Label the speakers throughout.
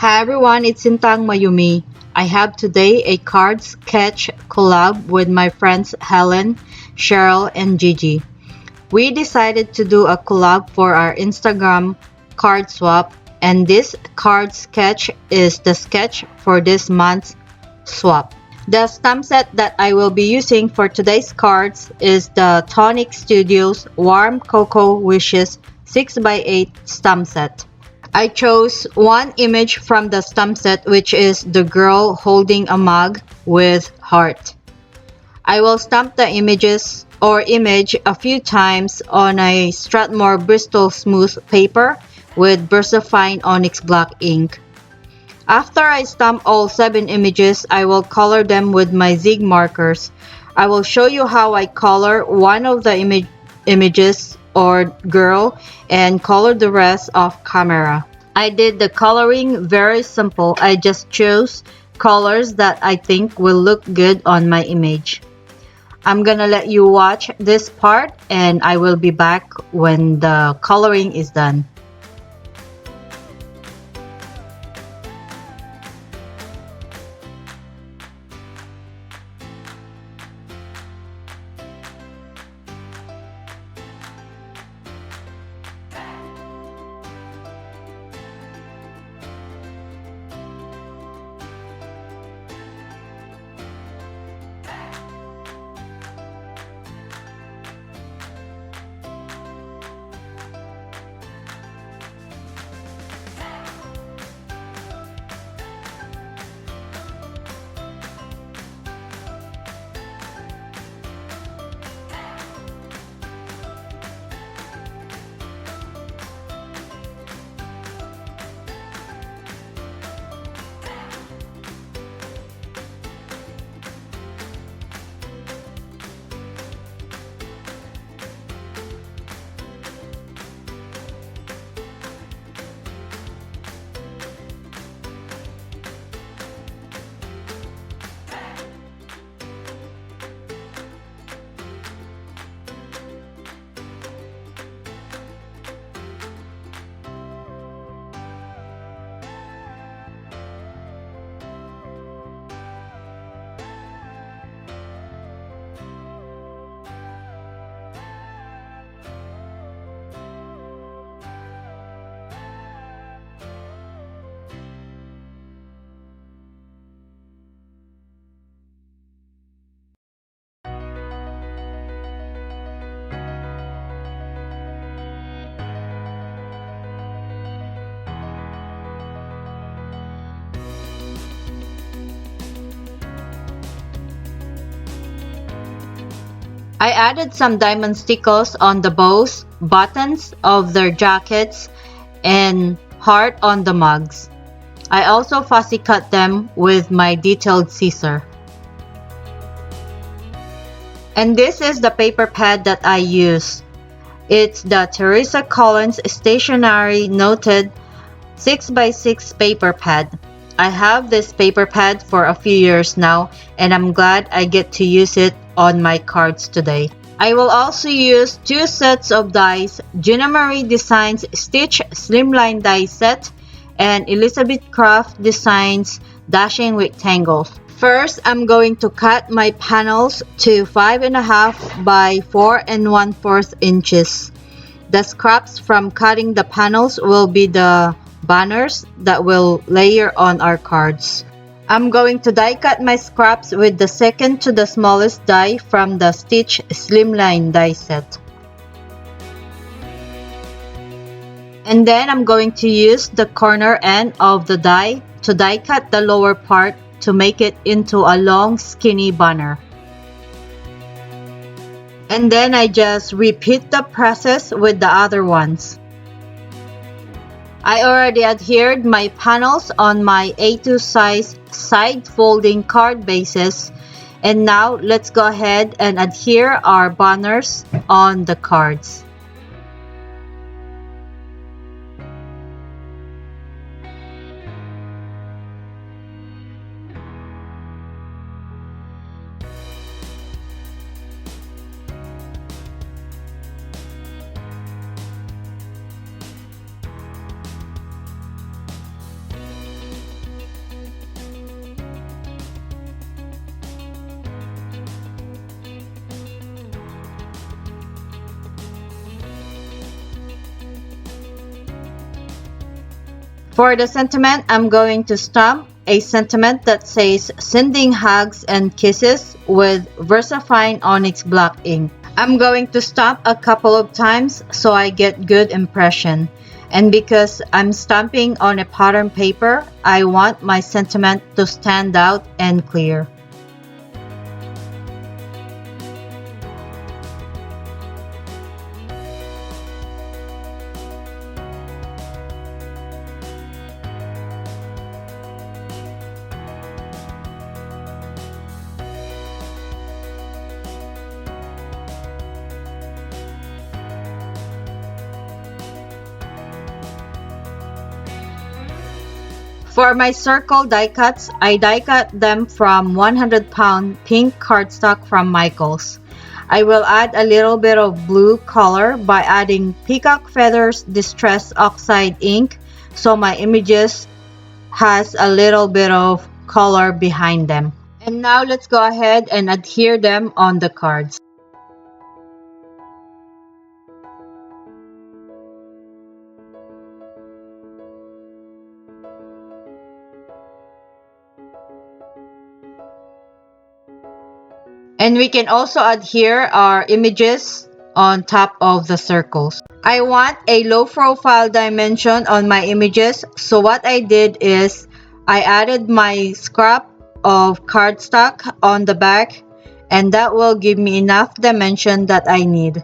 Speaker 1: Hi everyone, it's Sintang Mayumi. I have today a card sketch collab with my friends Helen, Cherryl, and Gigie. We decided to do a collab for our Instagram card swap, and this card sketch is the sketch for this month's swap. The stamp set that I will be using for today's cards is the Tonic Studios Warm Cocoa Wishes 6x8 stamp set. I chose one image from the stamp set, which is the girl holding a mug with heart. I will stamp the image a few times on a Strathmore Bristol Smooth paper with VersaFine Onyx black ink. After I stamp all 7 images, I will color them with my Zig markers. I will show you how I color one of the images or girl and color the rest off camera. I did the coloring very simple. I just chose colors that I think will look good on my image. I'm gonna let you watch this part and I will be back when the coloring is done. I added some diamond stickles on the bows, buttons of their jackets, and heart on the mugs. I also fussy cut them with my detailed scissor. And this is the paper pad that I use. It's the Teresa Collins Stationery Noted 6x6 paper pad. I have this paper pad for a few years now and I'm glad I get to use it on my cards today. I will also use 2 sets of dies, Gina Marie Designs Stitch Slimline die set and Elizabeth Craft Designs Dashing Rectangles. First, I'm going to cut my panels to 5.5 by 4 1/4 inches. The scraps from cutting the panels will be the banners that will layer on our cards. I'm going to die cut my scraps with the second to the smallest die from the Stitch Slimline die set. And then I'm going to use the corner end of the die to die cut the lower part to make it into a long skinny banner. And then I just repeat the process with the other ones. I already adhered my panels on my A2 size side folding card bases, and now let's go ahead and adhere our banners on the cards. For the sentiment, I'm going to stamp a sentiment that says sending hugs and kisses with VersaFine Onyx black ink. I'm going to stamp a couple of times so I get good impression. And because I'm stamping on a pattern paper, I want my sentiment to stand out and clear. For my circle die cuts, I die cut them from 100-pound pink cardstock from Michaels. I will add a little bit of blue color by adding Peacock Feathers Distress Oxide ink so my images has a little bit of color behind them. And now let's go ahead and adhere them on the cards. And we can also adhere our images on top of the circles. I want a low profile dimension on my images, so what I did is I added my scrap of cardstock on the back, and that will give me enough dimension that I need.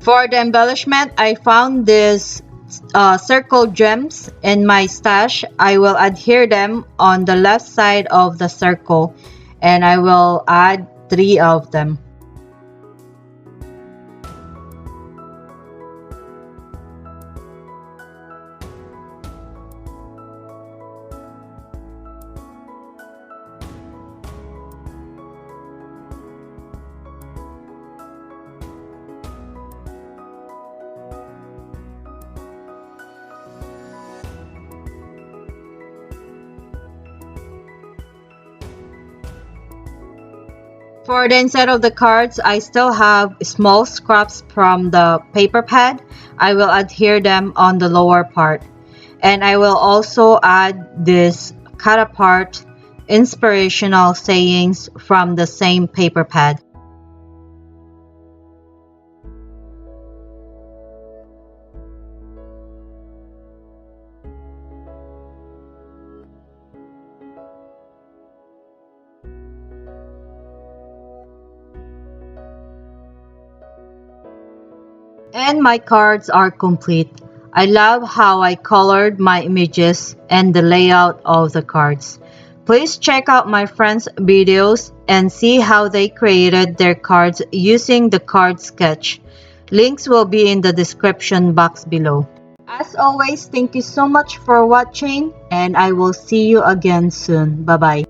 Speaker 1: For the embellishment, I found this circle gems in my stash. I will adhere them on the left side of the circle, and I will add 3 of them. For the inside of the cards, I still have small scraps from the paper pad. I will adhere them on the lower part. And I will also add this cut apart inspirational sayings from the same paper pad. And my cards are complete. I love how I colored my images and the layout of the cards. Please check out my friends' videos and see how they created their cards using the card sketch. Links will be in the description box below. As always, thank you so much for watching, and I will see you again soon. Bye bye.